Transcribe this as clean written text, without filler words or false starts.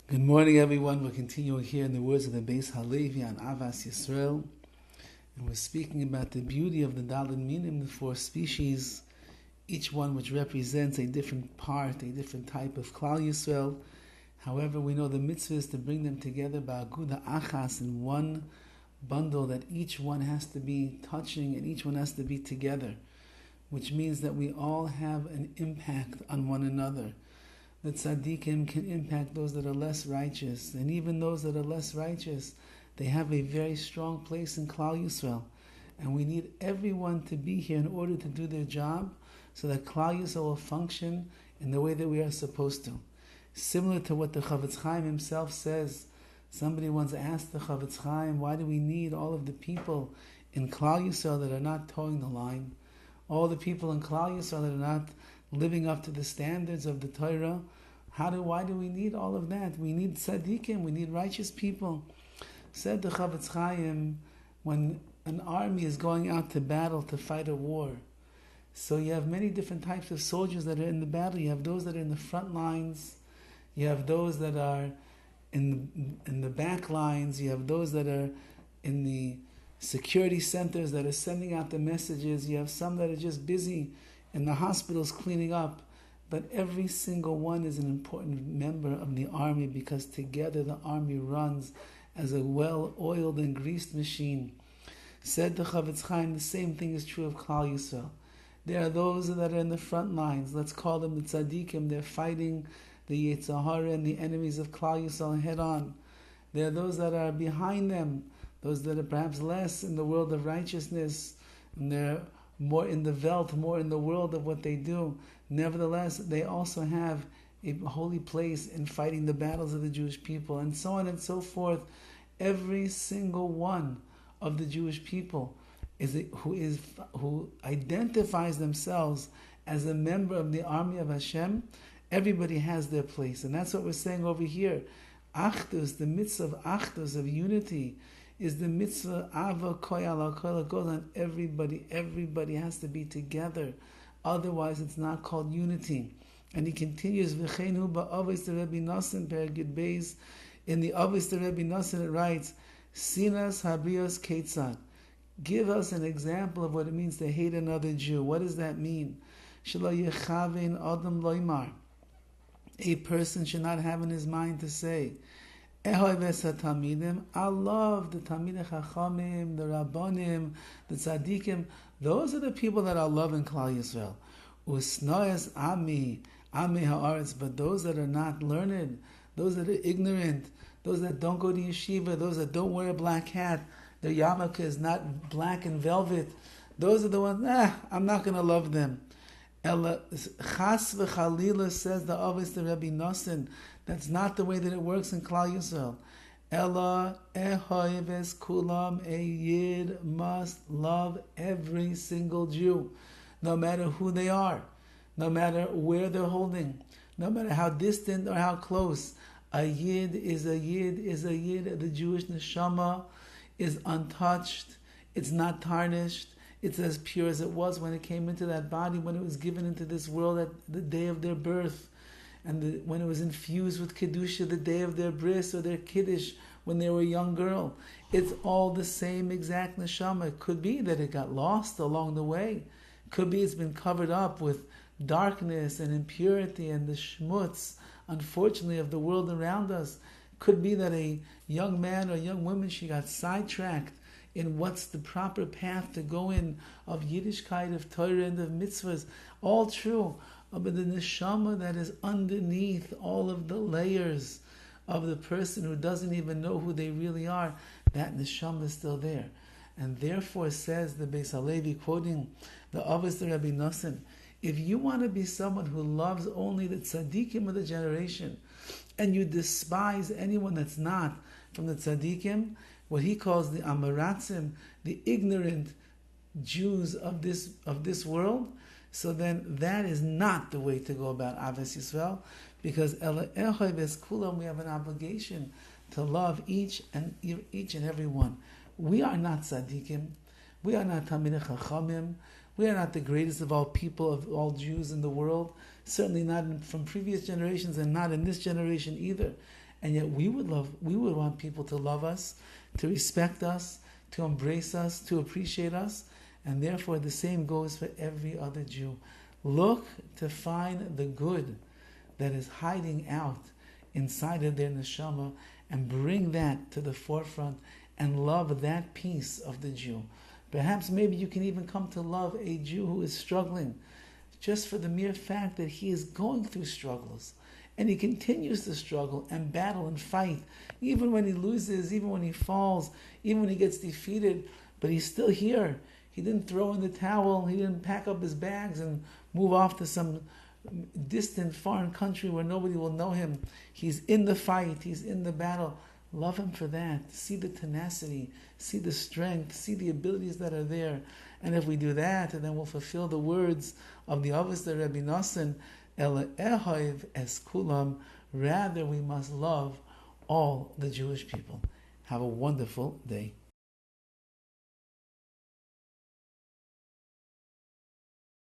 Good morning, everyone. We're continuing here in the words of the Beis Halevi on AHAVAS YISRAEL, and we're speaking about the beauty of the Daled Minim, the four species, each one which represents a different part, a different type of Klal Yisrael. However, we know the mitzvah is to bring them together by Aguda Achas in one bundle, that each one has to be touching and each one has to be together, which means that we all have an impact on one another. The tzaddikim can impact those that are less righteous, and even those that are less righteous, they have a very strong place in Klal Yisrael, and we need everyone to be here in order to do their job, so that Klal Yisrael will function in the way that we are supposed to. Similar to what the Horowitz himself says. Somebody once asked the Horowitz, why do we need all of the people in Klal Yisrael that are not towing the line? All the people in Klal Yisrael that are not living up to the standards of the Torah. Why do we need all of that? We need tzaddikim, we need righteous people. Said the Horowitz when an army is going out to battle to fight a war, so you have many different types of soldiers that are in the battle. You have those that are in the front lines, you have those that are in the back lines, you have those that are in the security centers that are sending out the messages, you have some that are just busy in the hospitals cleaning up. But every single one is an important member of the army, because together the army runs as a well-oiled and greased machine. Said the Horowitz, the same thing is true of Klal Yisrael. There are those that are in the front lines, let's call them the tzaddikim. They're fighting the Yetzer Hara and the enemies of Klal Yisrael head on. There are those that are behind them, those that are perhaps less in the world of righteousness, and they're more in the Welt, more in the world of what they do. Nevertheless, they also have a holy place in fighting the battles of the Jewish people, and so on and so forth. Every single one of the Jewish people who identifies themselves as a member of the army of Hashem. Everybody has their place, and that's what we're saying over here. Achdus, the mitzvah of Achdus, of unity, is the mitzvah Ava Koyala Koyala, goes on everybody. Everybody has to be together. Otherwise, it's not called unity. And he continues, V'cheinu ba'avos the Rebbe Nosson, Pergid Beis. In the Avos the Rebbe Nosson, it writes, Sinas Habrios Ketzad. Give us an example of what it means to hate another Jew. What does that mean? Shelo yechavein adam loymar. A person should not have in his mind to say, AHAVAS HaTalmidim, I love the Talmidei Chachamim, the Rabbanim, the Tzaddikim. Those are the people that I love in Klal Yisrael. Usnoyas Ami Haaretz. But those that are not learned, those that are ignorant, those that don't go to yeshiva, those that don't wear a black hat, their yarmulke is not black and velvet, those are the ones, I'm not going to love them. Ela Chas v'Chalila, says the Avos the Rebbe Nosson, that's not the way that it works in Klal Yisrael. Ela AHAVAS kulam, a yid must love every single Jew, no matter who they are, no matter where they're holding, no matter how distant or how close. A yid is a yid is a yid. The Jewish neshama is untouched. It's not tarnished. It's as pure as it was when it came into that body, when it was given into this world at the day of their birth, and when it was infused with Kedusha, the day of their bris or their Kiddush, when they were a young girl. It's all the same exact neshama. It could be that it got lost along the way. It could be it's been covered up with darkness and impurity and the schmutz, unfortunately, of the world around us. It could be that a young man or young woman, she got sidetracked in what's the proper path to go in, of Yiddishkeit, of Torah, and of mitzvahs. All true. But the neshama that is underneath all of the layers of the person who doesn't even know who they really are, that neshama is still there. And therefore, says the Beis Halevi, quoting the Avos the Rebbe Nosson, if you want to be someone who loves only the tzaddikim of the generation, and you despise anyone that's not from the tzaddikim, what he calls the Amaratzim, the ignorant Jews of this world, so then that is not the way to go about Avos Yisrael, because Ela AHAVAS kulam, we have an obligation to love each and every one. We are not tzaddikim, we are not Talmidei Chachamim, we are not the greatest of all people, of all Jews in the world, certainly not from previous generations and not in this generation either. and yet we would want people to love us, to respect us, to embrace us, to appreciate us, and therefore the same goes for every other Jew. Look to find the good that is hiding out inside of their neshama and bring that to the forefront and love that piece of the Jew. Perhaps maybe you can even come to love a Jew who is struggling just for the mere fact that he is going through struggles. And he continues to struggle and battle and fight, even when he loses, even when he falls, even when he gets defeated. But he's still here. He didn't throw in the towel. He didn't pack up his bags and move off to some distant foreign country where nobody will know him. He's in the fight. He's in the battle. Love him for that. See the tenacity. See the strength. See the abilities that are there. And if we do that, then we'll fulfill the words of the AHAVAS the Rabbi Nosson, Ele ehav es kulam. Rather, we must love all the Jewish people. Have a wonderful day.